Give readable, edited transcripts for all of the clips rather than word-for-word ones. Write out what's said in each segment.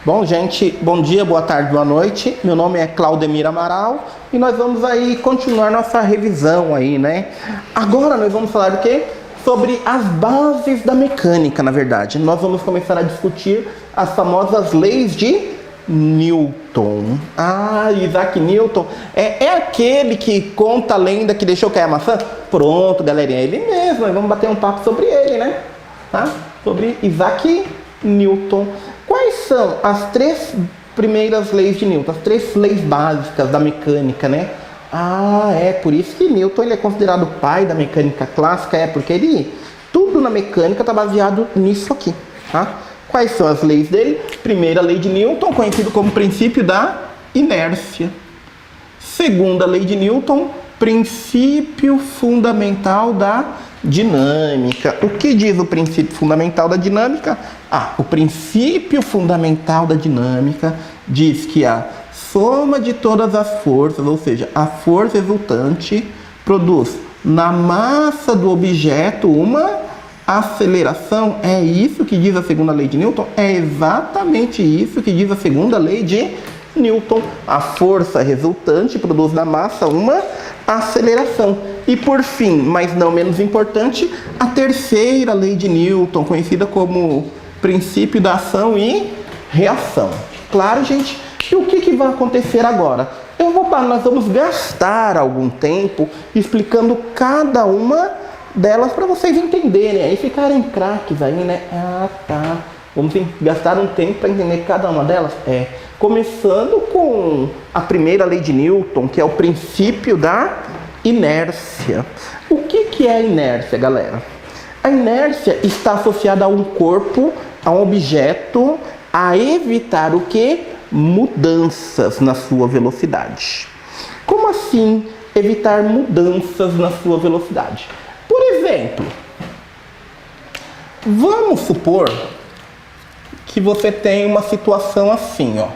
Bom, gente, bom dia, boa tarde, boa noite. Meu nome é Claudemir Amaral e nós vamos aí continuar nossa revisão aí, né? Agora nós vamos falar do quê? Sobre as bases da mecânica, na verdade. Nós vamos começar a discutir as famosas leis de Newton. Isaac Newton é aquele que conta a lenda que deixou cair a maçã? Pronto, galerinha, é ele mesmo. Nós vamos bater um papo sobre ele, né? Tá? Sobre Isaac Newton. Quais são as três primeiras leis de Newton? As três leis básicas da mecânica, né? Por isso que Newton ele é considerado o pai da mecânica clássica, porque tudo na mecânica está baseado nisso aqui, tá? Quais são as leis dele? Primeira lei de Newton, conhecido como princípio da inércia. Segunda lei de Newton, princípio fundamental da dinâmica. O que diz o princípio fundamental da dinâmica? O princípio fundamental da dinâmica diz que a soma de todas as forças, ou seja, a força resultante, produz na massa do objeto uma aceleração. É isso que diz a segunda lei de Newton? É exatamente isso que diz a segunda lei de Newton. A força resultante produz na massa uma aceleração. E por fim, mas não menos importante, a terceira lei de Newton, conhecida como princípio da ação e reação. Claro, gente, e o que vai acontecer agora? Nós vamos gastar algum tempo explicando cada uma delas para vocês entenderem, aí ficarem craques aí, né? Vamos gastar um tempo para entender cada uma delas? Começando com a primeira lei de Newton, que é o princípio da inércia. O que é a inércia, galera? A inércia está associada a um corpo, a um objeto, a evitar o que? Mudanças na sua velocidade. Como assim evitar mudanças na sua velocidade? Por exemplo, vamos supor que você tem uma situação assim, ó.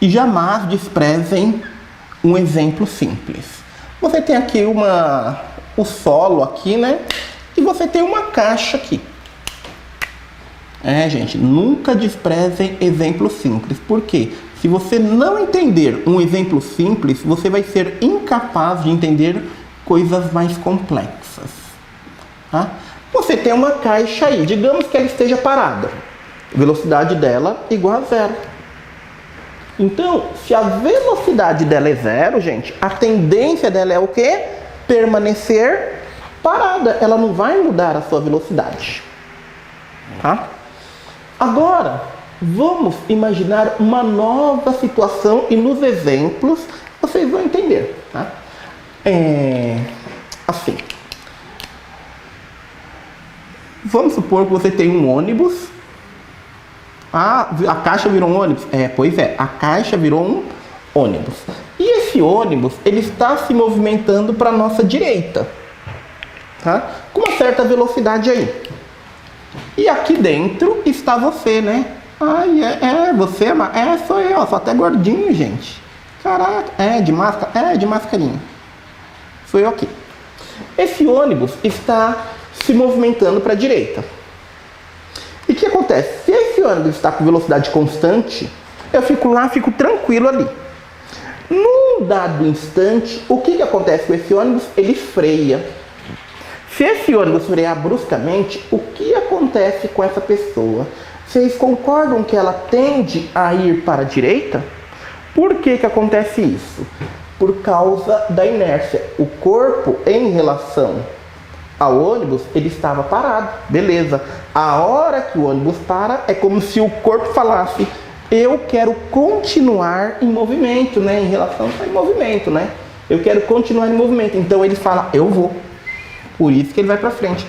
E jamais desprezem um exemplo simples. Você tem aqui o solo aqui, né? E você tem uma caixa aqui. Gente, nunca desprezem exemplos simples. Por quê? Se você não entender um exemplo simples, você vai ser incapaz de entender coisas mais complexas. Tá? Você tem uma caixa aí, digamos que ela esteja parada. A velocidade dela é igual a zero. Então, se a velocidade dela é zero, gente, a tendência dela é o quê? Permanecer parada. Ela não vai mudar a sua velocidade. Tá? Agora, vamos imaginar uma nova situação e nos exemplos vocês vão entender. Tá? Assim. Vamos supor que você tem um ônibus. A caixa virou um ônibus? Pois é, a caixa virou um ônibus. E esse ônibus, ele está se movimentando para a nossa direita. Tá? Com uma certa velocidade aí. E aqui dentro está você, né? Você, sou eu, sou até gordinho, gente. Caraca, de máscara? De mascarinha. Sou eu aqui. Esse ônibus está se movimentando para a direita. E o que acontece? Se esse ônibus está com velocidade constante, eu fico tranquilo ali. Num dado instante, o que acontece com esse ônibus? Ele freia. Se esse ônibus frear bruscamente, o que acontece com essa pessoa? Vocês concordam que ela tende a ir para a direita? Por que acontece isso? Por causa da inércia. O corpo, em relação ao ônibus, ele estava parado. Beleza. A hora que o ônibus para, é como se o corpo falasse: eu quero continuar em movimento, né? Em relação ao movimento, né? Eu quero continuar em movimento. Então ele fala: eu vou. Por isso que ele vai para frente.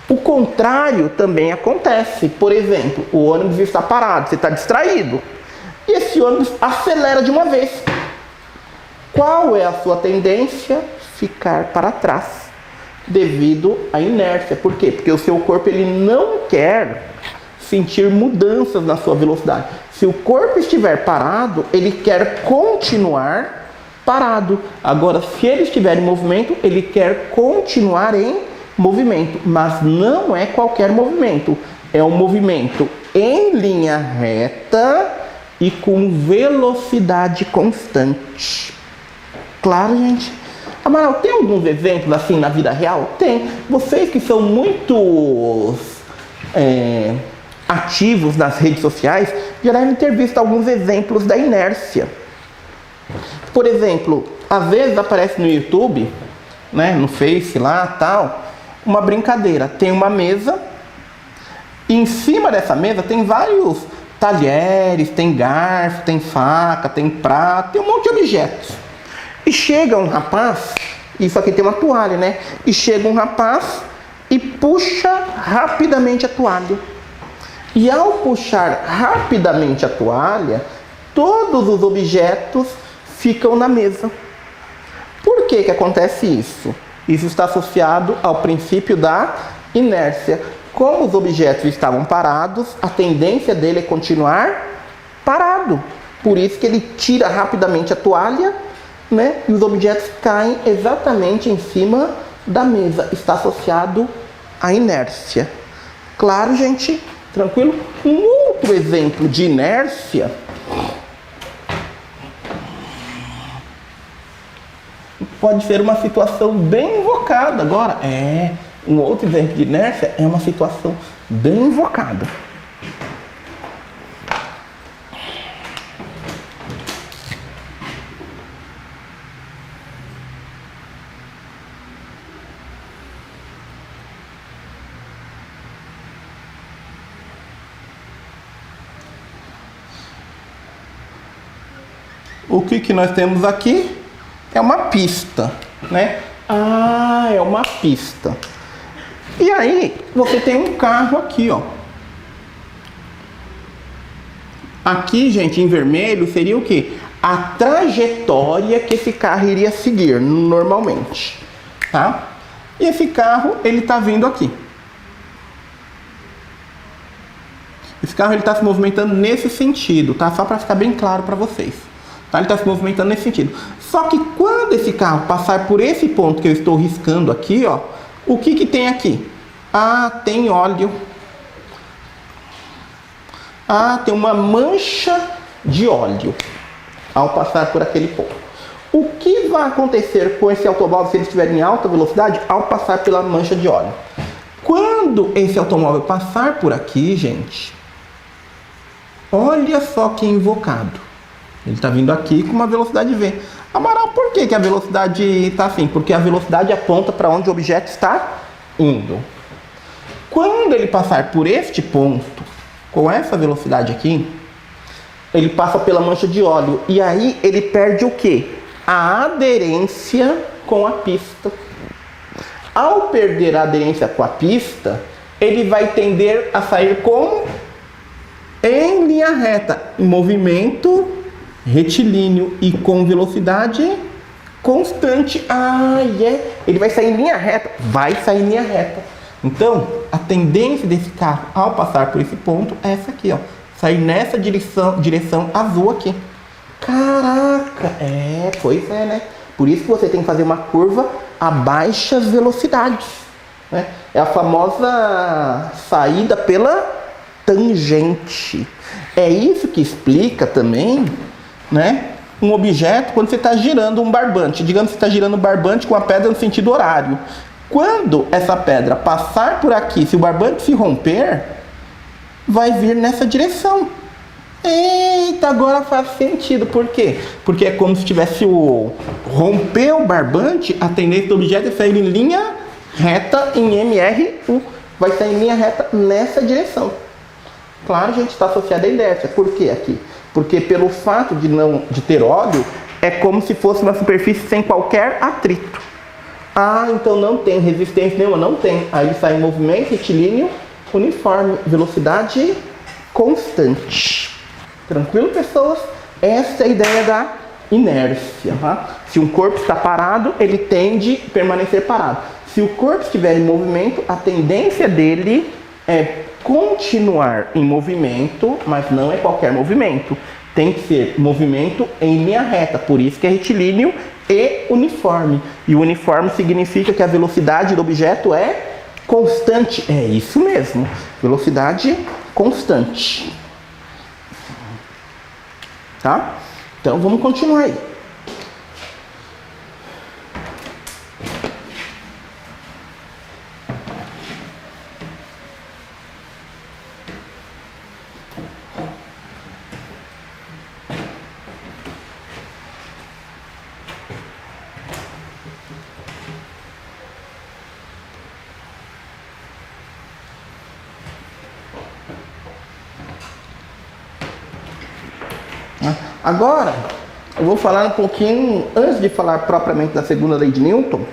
O contrário também acontece. Por exemplo, o ônibus está parado, você está distraído. E esse ônibus acelera de uma vez. Qual é a sua tendência? Ficar para trás. Devido à inércia. Por quê? Porque o seu corpo ele não quer sentir mudanças na sua velocidade. Se o corpo estiver parado, ele quer continuar parado. Agora, se ele estiver em movimento, ele quer continuar em movimento, mas não é qualquer movimento. É um movimento em linha reta e com velocidade constante. Claro, gente? Amaral, tem alguns exemplos assim na vida real? Tem. Vocês que são muito ativos nas redes sociais já devem ter visto alguns exemplos da inércia. Por exemplo, às vezes aparece no YouTube, né, no Face lá, tal, uma brincadeira. Tem uma mesa, e em cima dessa mesa tem vários talheres, tem garfo, tem faca, tem prato, tem um monte de objetos. E chega um rapaz, isso aqui tem uma toalha, né? E chega um rapaz e puxa rapidamente a toalha. E ao puxar rapidamente a toalha, todos os objetos ficam na mesa. Por que que acontece isso? Isso está associado ao princípio da inércia. Como os objetos estavam parados, a tendência dele é continuar parado. Por isso que ele tira rapidamente a toalha, né? E os objetos caem exatamente em cima da mesa. Está associado à inércia. Claro, gente? Tranquilo? Um outro exemplo de inércia pode ser uma situação bem invocada. Agora, um outro exemplo de inércia é uma situação bem invocada. O que nós temos aqui é uma pista, né? Ah, é uma pista. E aí, você tem um carro aqui, ó. Aqui, gente, em vermelho, seria o quê? A trajetória que esse carro iria seguir, normalmente, tá? E esse carro, ele tá vindo aqui. Esse carro, ele tá se movimentando nesse sentido, tá? Só para ficar bem claro para vocês. Tá? Ele está se movimentando nesse sentido. Só que quando esse carro passar por esse ponto que eu estou riscando aqui, ó, o que que tem aqui? Ah, tem óleo. Ah, tem uma mancha de óleo ao passar por aquele ponto. O que vai acontecer com esse automóvel se ele estiver em alta velocidade ao passar pela mancha de óleo? Quando esse automóvel passar por aqui, gente, olha só que invocado. Ele está vindo aqui com uma velocidade V. Amaral, por que que a velocidade está assim? Porque a velocidade aponta para onde o objeto está indo. Quando ele passar por este ponto, com essa velocidade aqui, ele passa pela mancha de óleo. E aí ele perde o quê? A aderência com a pista. Ao perder a aderência com a pista, ele vai tender a sair como? Em linha reta, em movimento retilíneo e com velocidade constante. Ele vai sair em linha reta. Vai sair em linha reta. Então, a tendência desse carro ao passar por esse ponto é essa aqui, ó. Sair nessa direção azul aqui. Caraca! Pois é, né? Por isso que você tem que fazer uma curva a baixas velocidades, né? É a famosa saída pela tangente. É isso que explica também, né, um objeto quando você está girando um barbante. Digamos que você está girando um barbante com a pedra no sentido horário. Quando essa pedra passar por aqui, se o barbante se romper, vai vir nessa direção. Eita, agora faz sentido. Por quê? Porque é como se tivesse romper o barbante, a tendência do objeto é sair em linha reta em MRU. Vai sair em linha reta nessa direção. Claro, a gente está associado à inércia. Por quê aqui? Porque pelo fato de ter óleo, é como se fosse uma superfície sem qualquer atrito. Ah, então não tem resistência nenhuma. Não tem. Aí ele sai em movimento retilíneo uniforme, velocidade constante. Tranquilo, pessoas? Essa é a ideia da inércia. Tá? Se um corpo está parado, ele tende a permanecer parado. Se o corpo estiver em movimento, a tendência dele é continuar em movimento, mas não é qualquer movimento. Tem que ser movimento em linha reta, por isso que é retilíneo e uniforme. E o uniforme significa que a velocidade do objeto é constante. É isso mesmo. Velocidade constante. Tá? Então vamos continuar aí. Agora, eu vou falar um pouquinho, antes de falar propriamente da segunda lei de Newton.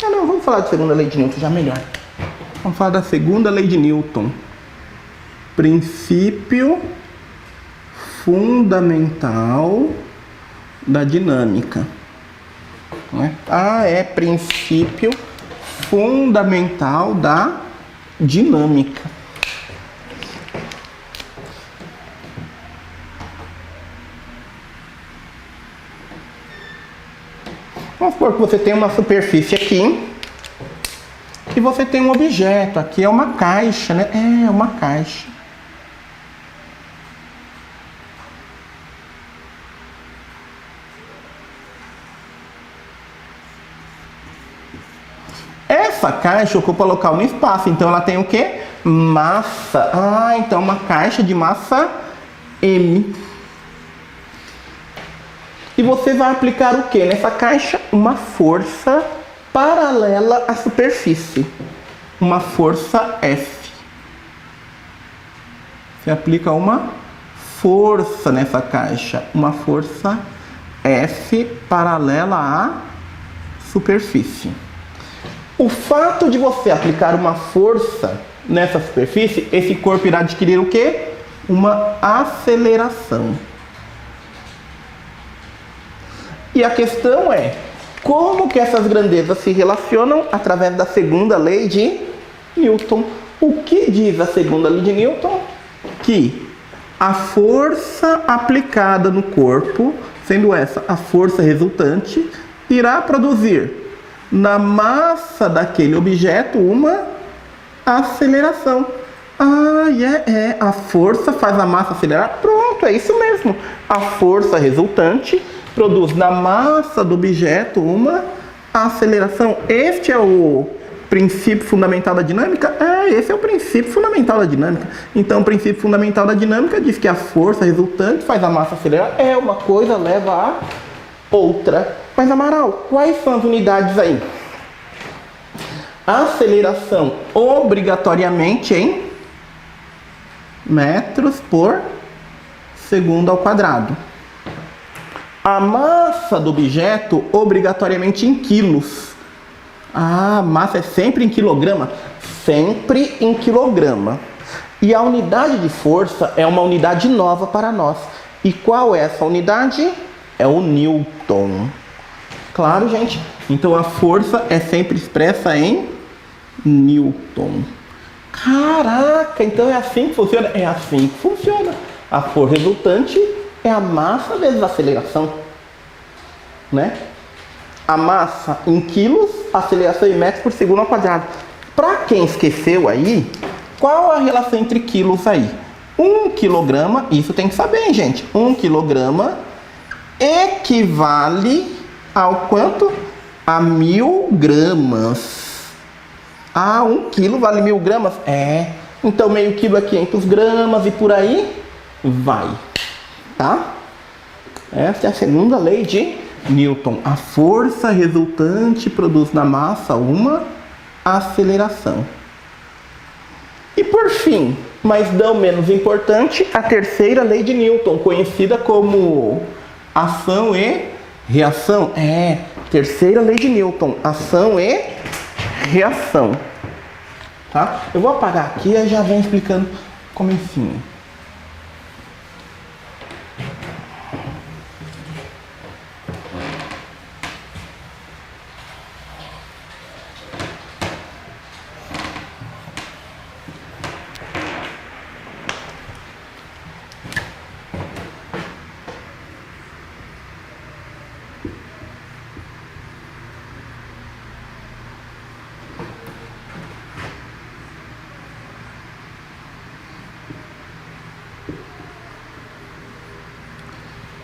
Não, vamos falar da segunda lei de Newton, já melhor. Vamos falar da segunda lei de Newton. Princípio fundamental da dinâmica. Princípio fundamental da dinâmica. Vamos supor que você tem uma superfície aqui e você tem um objeto. Aqui é uma caixa, né? É uma caixa. Essa caixa ocupa local no espaço, então ela tem o quê? Massa. Então uma caixa de massa M. E você vai aplicar o que nessa caixa? Uma força paralela à superfície. Uma força F. Você aplica uma força nessa caixa. Uma força F paralela à superfície. O fato de você aplicar uma força nessa superfície, esse corpo irá adquirir o quê? Uma aceleração. E a questão é, como que essas grandezas se relacionam através da segunda lei de Newton? O que diz a segunda lei de Newton? Que a força aplicada no corpo, sendo essa a força resultante, irá produzir na massa daquele objeto uma aceleração. A força faz a massa acelerar? Pronto, é isso mesmo. A força resultante produz na massa do objeto uma aceleração. Este é o princípio fundamental da dinâmica? Esse é o princípio fundamental da dinâmica. Então, o princípio fundamental da dinâmica diz que a força resultante faz a massa acelerar. Uma coisa leva a outra. Mas, Amaral, quais são as unidades aí? A aceleração obrigatoriamente em metros por segundo ao quadrado. A massa do objeto obrigatoriamente em quilos. A massa é sempre em quilograma? Sempre em quilograma. E a unidade de força é uma unidade nova para nós. E qual é essa unidade? É o Newton. Claro, gente? Então a força é sempre expressa em Newton. Caraca, então é assim que funciona? É assim que funciona. A força resultante é a massa vezes a aceleração, né? A massa em quilos, a aceleração em metros por segundo ao quadrado. Para quem esqueceu aí, qual a relação entre quilos aí? 1 quilograma, isso tem que saber, hein, gente? 1 quilograma equivale ao quanto? A 1000 gramas. 1 quilo vale 1000 gramas? Então meio quilo é 500 gramas e por aí vai. Tá? Essa é a segunda lei de Newton. A força resultante produz na massa uma aceleração. E por fim, mas não menos importante, a terceira lei de Newton, conhecida como ação e reação. Terceira lei de Newton, ação e reação. Tá? Eu vou apagar aqui e já venho explicando como ensino.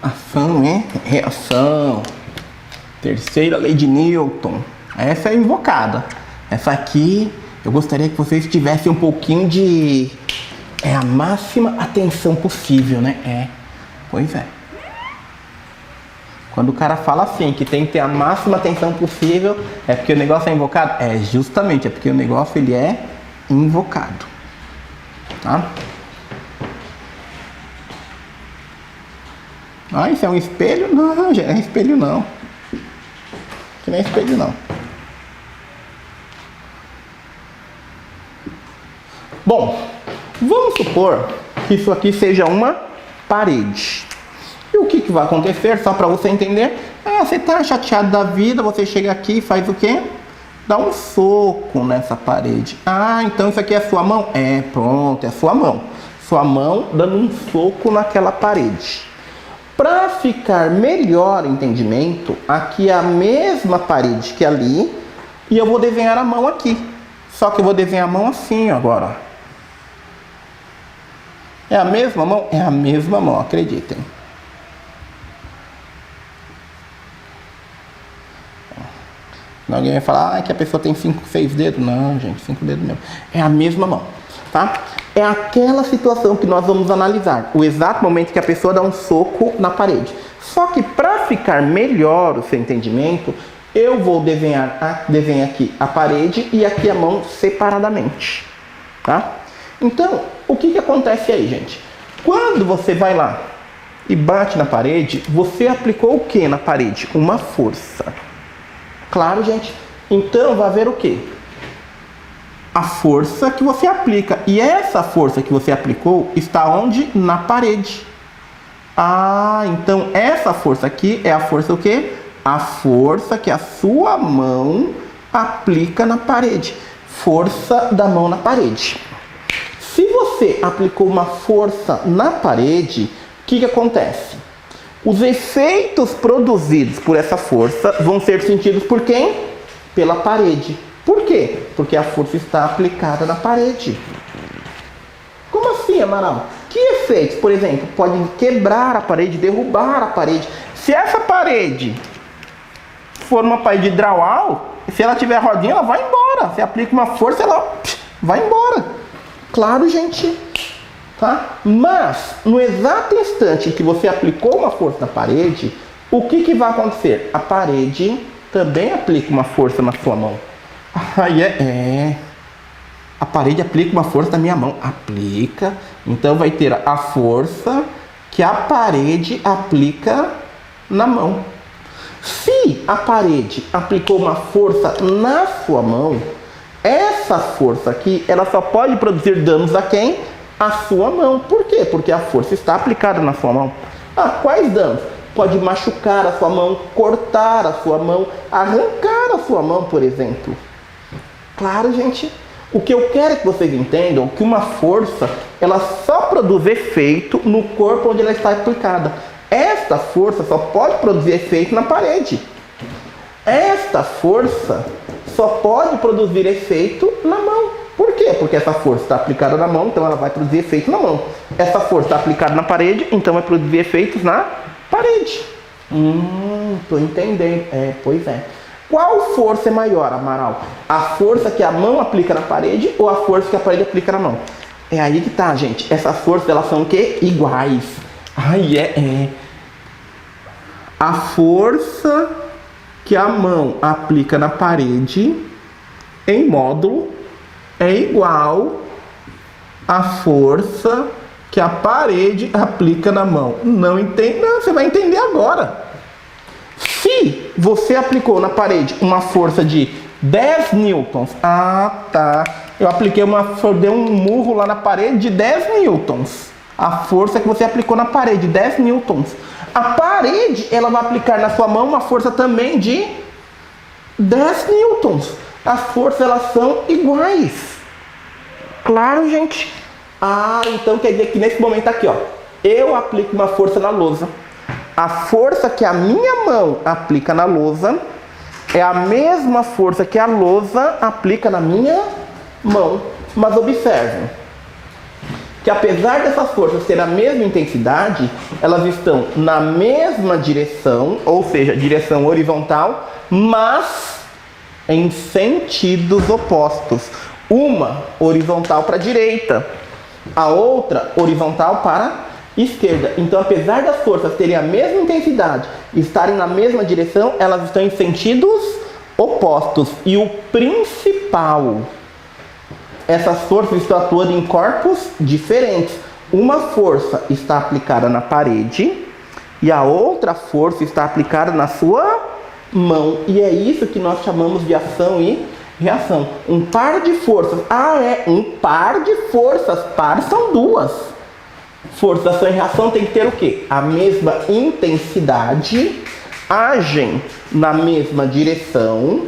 Ação é reação. Terceira lei de Newton. Essa é invocada. Essa aqui, eu gostaria que vocês tivessem um pouquinho de... a máxima atenção possível, né? Pois é. Quando o cara fala assim, que tem que ter a máxima atenção possível, é porque o negócio é invocado? Justamente, é porque o negócio ele é invocado. Tá? Isso é um espelho? Não, gente, não é espelho não. Que nem espelho não. Bom, vamos supor que isso aqui seja uma parede. E o que vai acontecer, só para você entender? Você tá chateado da vida, você chega aqui e faz o quê? Dá um soco nessa parede. Então isso aqui é sua mão? Pronto, é sua mão. Sua mão dando um soco naquela parede. Para ficar melhor o entendimento, aqui é a mesma parede que ali, e eu vou desenhar a mão aqui. Só que eu vou desenhar a mão assim agora. É a mesma mão? É a mesma mão, acreditem. Alguém vai falar que a pessoa tem 5, 6 dedos. Não, gente, 5 dedos mesmo. É a mesma mão, tá? É aquela situação que nós vamos analisar. O exato momento que a pessoa dá um soco na parede. Só que para ficar melhor o seu entendimento, eu vou desenhar aqui a parede e aqui a mão separadamente, tá? Então, o que acontece aí, gente? Quando você vai lá e bate na parede, você aplicou o que na parede? Uma força. Claro, gente. Então, vai haver o quê? A força que você aplica. E essa força que você aplicou está onde? Na parede. Então essa força aqui é a força o quê? A força que a sua mão aplica na parede. Força da mão na parede. Se você aplicou uma força na parede, o que acontece? Os efeitos produzidos por essa força vão ser sentidos por quem? Pela parede. Por quê? Porque a força está aplicada na parede. Como assim, Amaral? Que efeitos, por exemplo, podem quebrar a parede, derrubar a parede? Se essa parede for uma parede de drywall, se ela tiver rodinha, ela vai embora. Você aplica uma força, ela vai embora. Claro, gente. Tá? Mas, no exato instante em que você aplicou uma força na parede, o que vai acontecer? A parede também aplica uma força na sua mão. A parede aplica uma força na minha mão. Aplica. Então vai ter a força que a parede aplica na mão. Se a parede aplicou uma força na sua mão, essa força aqui, ela só pode produzir danos a quem? A sua mão. Por quê? Porque a força está aplicada na sua mão. Quais danos? Pode machucar a sua mão, cortar a sua mão, arrancar a sua mão, por exemplo. Claro, gente. O que eu quero que vocês entendam é que uma força, ela só produz efeito no corpo onde ela está aplicada. Esta força só pode produzir efeito na parede. Esta força só pode produzir efeito na mão. Por quê? Porque essa força está aplicada na mão, então ela vai produzir efeito na mão. Essa força está aplicada na parede, então vai produzir efeitos na parede. Tô entendendo. Pois é. Qual força é maior, Amaral? A força que a mão aplica na parede ou a força que a parede aplica na mão? É aí que tá, gente. Essas forças, elas são o quê? Iguais. A força que a mão aplica na parede em módulo é igual à força que a parede aplica na mão. Não entende? Não, você vai entender agora. Se você aplicou na parede uma força de 10 newtons, eu apliquei dei um murro lá na parede de 10 newtons. A força que você aplicou na parede, 10 newtons. A parede, ela vai aplicar na sua mão uma força também de 10 newtons. As forças, elas são iguais. Claro, gente. Então quer dizer que nesse momento aqui, eu aplico uma força na lousa. A força que a minha mão aplica na lousa é a mesma força que a lousa aplica na minha mão. Mas observem que apesar dessas forças terem a mesma intensidade, elas estão na mesma direção, ou seja, direção horizontal, mas em sentidos opostos. Uma horizontal para a direita, a outra horizontal para a esquerda. Então, apesar das forças terem a mesma intensidade e estarem na mesma direção, elas estão em sentidos opostos. E o principal, essas forças estão atuando em corpos diferentes. Uma força está aplicada na parede e a outra força está aplicada na sua mão. E é isso que nós chamamos de ação e reação. Um par de forças. Um par de forças. Par são duas. Força, ação e reação tem que ter o quê? A mesma intensidade, agem na mesma direção,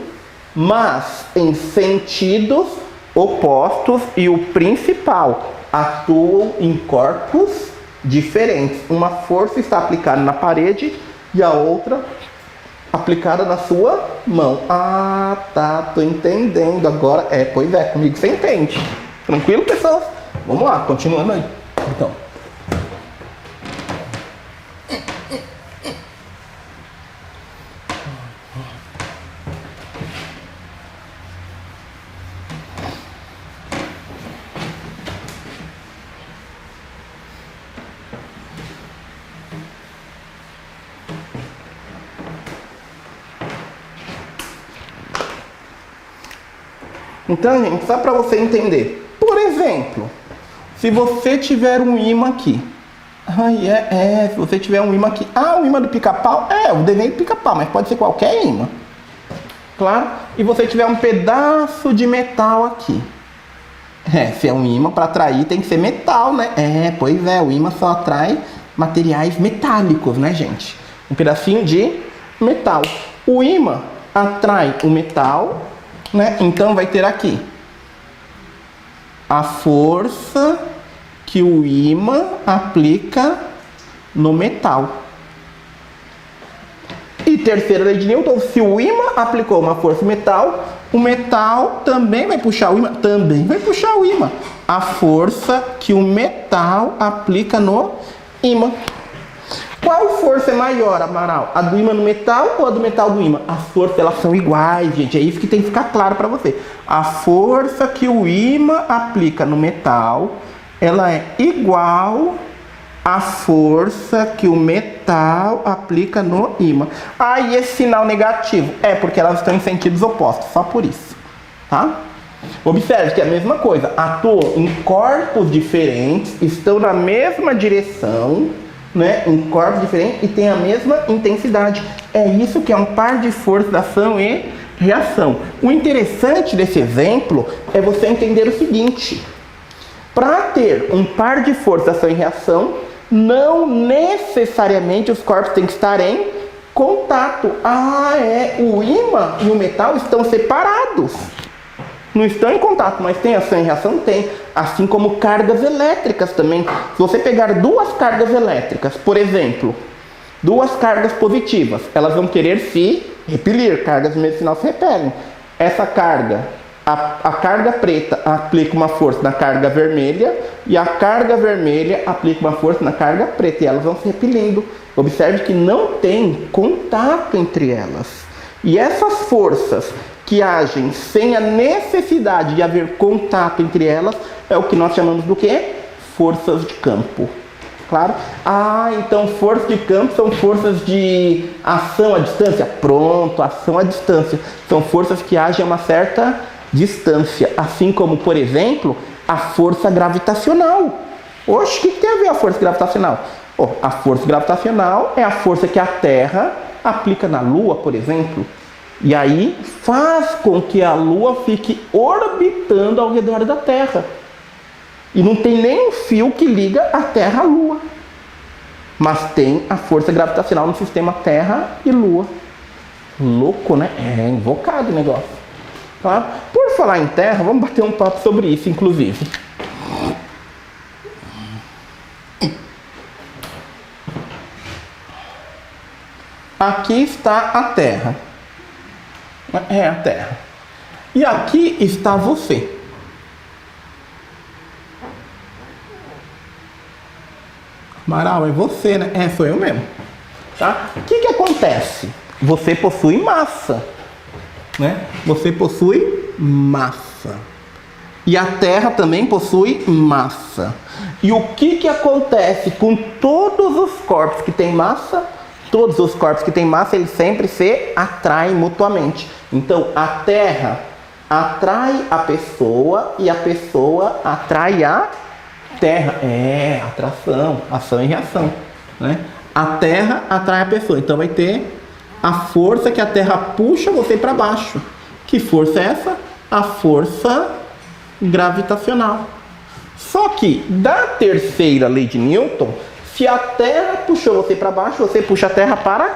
mas em sentidos opostos, e o principal, atuam em corpos diferentes. Uma força está aplicada na parede e a outra aplicada na sua mão. Ah, tá, tô entendendo agora. Pois é, comigo você entende. Tranquilo, pessoal? Vamos lá, continuando aí. Então, gente, só para você entender. Por exemplo, se você tiver um imã aqui. Se você tiver um imã aqui. O imã do pica-pau? O desenho do pica-pau, mas pode ser qualquer imã. Claro. E você tiver um pedaço de metal aqui. Se é um imã, para atrair tem que ser metal, né? Pois é, o imã só atrai materiais metálicos, né, gente? Um pedacinho de metal. O imã atrai o metal, né? Então vai ter aqui a força que o ímã aplica no metal. E terceira lei de Newton, se o ímã aplicou uma força no metal, o metal também vai puxar o ímã, a força que o metal aplica no ímã. Qual força é maior, Amaral? A do ímã no metal ou a do metal do ímã? As forças, elas são iguais, gente. É isso que tem que ficar claro para você. A força que o ímã aplica no metal, ela é igual à força que o metal aplica no ímã. E esse sinal negativo? Porque elas estão em sentidos opostos, só por isso, tá? Observe que é a mesma coisa. Atuam em corpos diferentes, estão na mesma direção, né, em corpos diferentes e tem a mesma intensidade. É isso que é um par de forças, ação e reação. O interessante desse exemplo é você entender o seguinte: para ter um par de forças, ação e reação, não necessariamente os corpos têm que estar em contato. O ímã e o metal estão separados. Não estão em contato, mas tem ação e reação? Tem. Assim como cargas elétricas também. Se você pegar duas cargas elétricas, por exemplo, duas cargas positivas, elas vão querer se repelir. Cargas do mesmo sinal se repelem. Essa carga, a carga preta aplica uma força na carga vermelha e a carga vermelha aplica uma força na carga preta. E elas vão se repelindo. Observe que não tem contato entre elas. E essas forças que agem sem a necessidade de haver contato entre elas, é o que nós chamamos do quê? Forças de campo. Claro? Então forças de campo são forças de ação à distância? Pronto, ação à distância. São forças que agem a uma certa distância. Assim como, por exemplo, a força gravitacional. Oxe, o que tem a ver a força gravitacional? A força gravitacional é a força que a Terra aplica na Lua, por exemplo. E aí faz com que a Lua fique orbitando ao redor da Terra. E não tem nem um fio que liga a Terra à Lua. Mas tem a força gravitacional no sistema Terra e Lua. Louco, né? Invocado o negócio. Tá? Por falar em Terra, vamos bater um papo sobre isso, inclusive. Aqui está a Terra. A Terra. E aqui está você. Amaral, é você, né? É, sou eu mesmo. Tá? O que acontece? Você possui massa, né? Você possui massa. E a Terra também possui massa. E o que acontece com todos os corpos que têm massa? Todos os corpos que têm massa, eles sempre se atraem mutuamente. Então, a Terra atrai a pessoa e a pessoa atrai a Terra. É, atração, ação e reação, né? A Terra atrai a pessoa. Então, vai ter a força que a Terra puxa você para baixo. Que força é essa? A força gravitacional. Só que, da terceira lei de Newton, se a Terra puxou você para baixo, você puxa a Terra para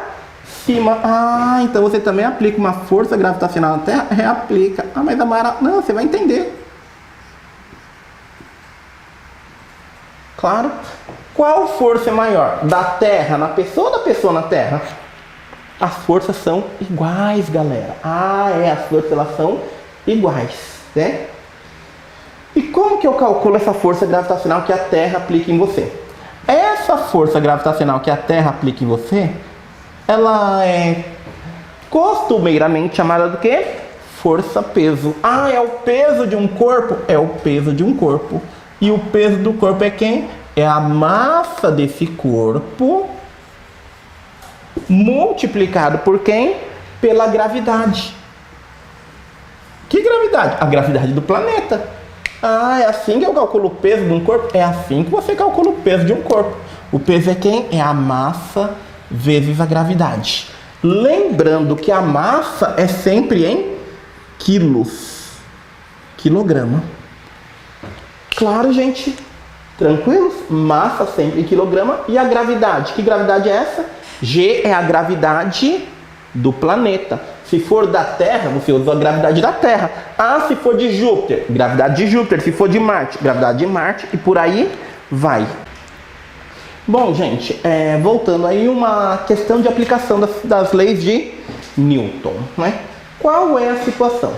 cima. Ah, então você também aplica uma força gravitacional na Terra? Reaplica. Ah, mas Amara, não, você vai entender. Claro. Qual força é maior? Da Terra na pessoa ou da pessoa na Terra? As forças são iguais, galera. Ah, as forças elas são iguais, né? E como que eu calculo essa força gravitacional que a Terra aplica em você? Essa força gravitacional que a Terra aplica em você, ela é costumeiramente chamada do quê? Força-peso. Ah, é o peso de um corpo? É o peso de um corpo. E o peso do corpo é quem? É a massa desse corpo multiplicado por quem? Pela gravidade. Que gravidade? A gravidade do planeta. Ah, é assim que eu calculo o peso de um corpo? É assim que você calcula o peso de um corpo. O peso é quem? É a massa vezes a gravidade. Lembrando que a massa é sempre em quilos. Quilograma. Claro, gente? Tranquilos? Massa sempre em quilograma. E a gravidade? Que gravidade é essa? G é a gravidade do planeta. Se for da Terra, você usa a gravidade da Terra. Ah, se for de Júpiter, gravidade de Júpiter. Se for de Marte, gravidade de Marte. E por aí vai. Bom, gente, voltando aí uma questão de aplicação das leis de Newton, né? Qual é a situação?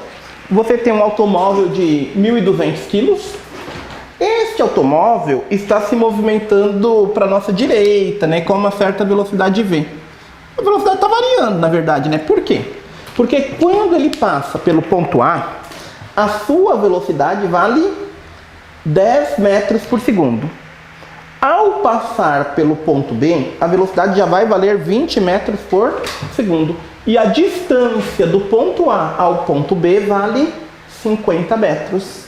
Você tem um automóvel de 1.200 quilos. Este automóvel está se movimentando para a nossa direita, né? Com uma certa velocidade V. A velocidade está variando, na verdade, né? Por quê? Porque quando ele passa pelo ponto A, a sua velocidade vale 10 metros por segundo. Ao passar pelo ponto B, a velocidade já vai valer 20 metros por segundo. E a distância do ponto A ao ponto B vale 50 metros.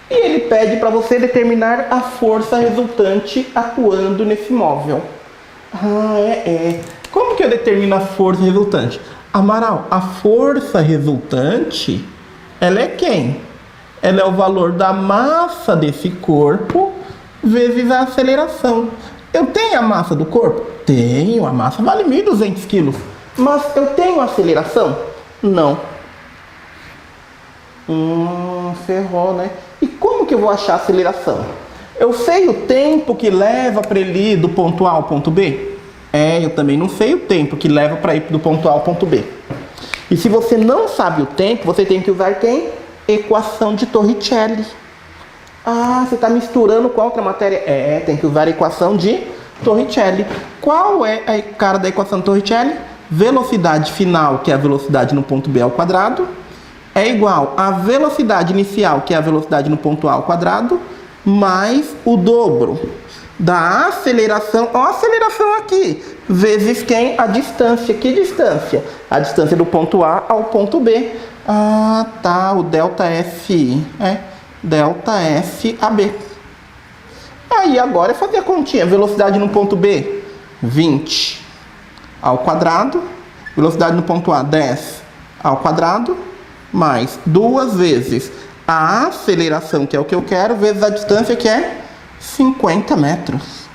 E ele pede para você determinar a força resultante atuando nesse móvel. Ah, Como que eu determino a força resultante? Amaral, a força resultante, ela é quem? Ela é o valor da massa desse corpo vezes a aceleração. Eu tenho a massa do corpo? Tenho, a massa vale 1.200 quilos. Mas eu tenho aceleração? Não. Ferrou, né? E como que eu vou achar a aceleração? Eu sei o tempo que leva para ele ir do ponto A ao ponto B? Eu também não sei o tempo que leva para ir do ponto A ao ponto B. E se você não sabe o tempo, você tem que usar quem? Equação de Torricelli. Ah, você está misturando com outra matéria? Tem que usar a equação de Torricelli. Qual é a cara da equação de Torricelli? Velocidade final, que é a velocidade no ponto B ao quadrado, é igual a velocidade inicial, que é a velocidade no ponto A ao quadrado, mais o dobro da aceleração, ó, a aceleração aqui, vezes quem? A distância. Que distância? A distância do ponto A ao ponto B. Ah, tá, o delta F, delta F AB. Aí agora é fazer a continha. Velocidade no ponto B, 20 ao quadrado. Velocidade no ponto A, 10 ao quadrado. Mais 2 vezes a aceleração, que é o que eu quero, vezes a distância, que é 50 metros.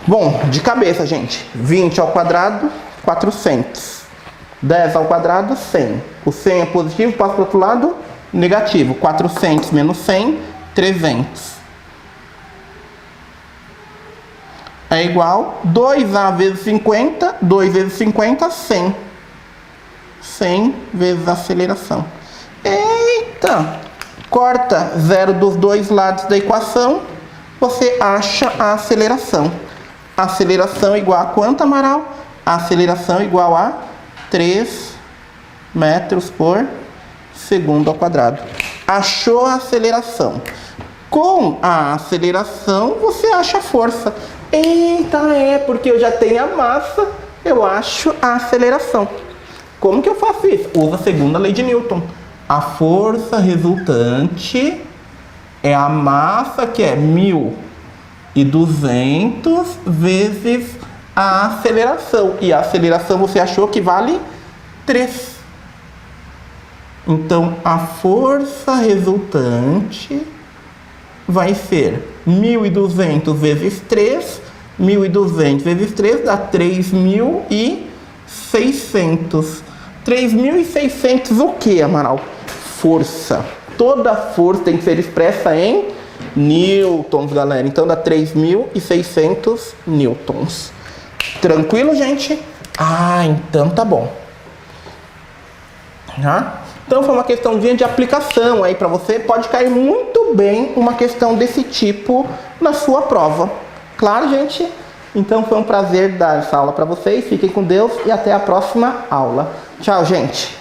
Bom, de cabeça, gente. 20 ao quadrado, 400. 10 ao quadrado, 100. O 100 é positivo, passa para o outro lado, negativo. 400 menos 100, 300. É igual 2A vezes 50, 2 vezes 50, 100. 100 vezes a aceleração. Eita! Corta 0 dos dois lados da equação. você acha a aceleração. A aceleração igual a quanto, Amaral? A aceleração igual a 3 metros por segundo ao quadrado. Achou a aceleração. Com a aceleração, você acha a força. Eita, porque eu já tenho a massa, eu acho a aceleração. Como que eu faço isso? Usa a segunda lei de Newton. A força resultante é a massa, que é 1.200 vezes a aceleração. E a aceleração você achou que vale 3. Então, a força resultante vai ser 1.200 vezes 3. 1.200 vezes 3 dá 3.600. 3.600 o que, Amaral? Força. Toda força tem que ser expressa em newtons, galera. Então dá 3.600 newtons. Tranquilo, gente? Então tá bom. Então foi uma questãozinha de aplicação aí para você. Pode cair muito bem uma questão desse tipo na sua prova. Claro, gente? Então foi um prazer dar essa aula para vocês. Fiquem com Deus e até a próxima aula. Tchau, gente!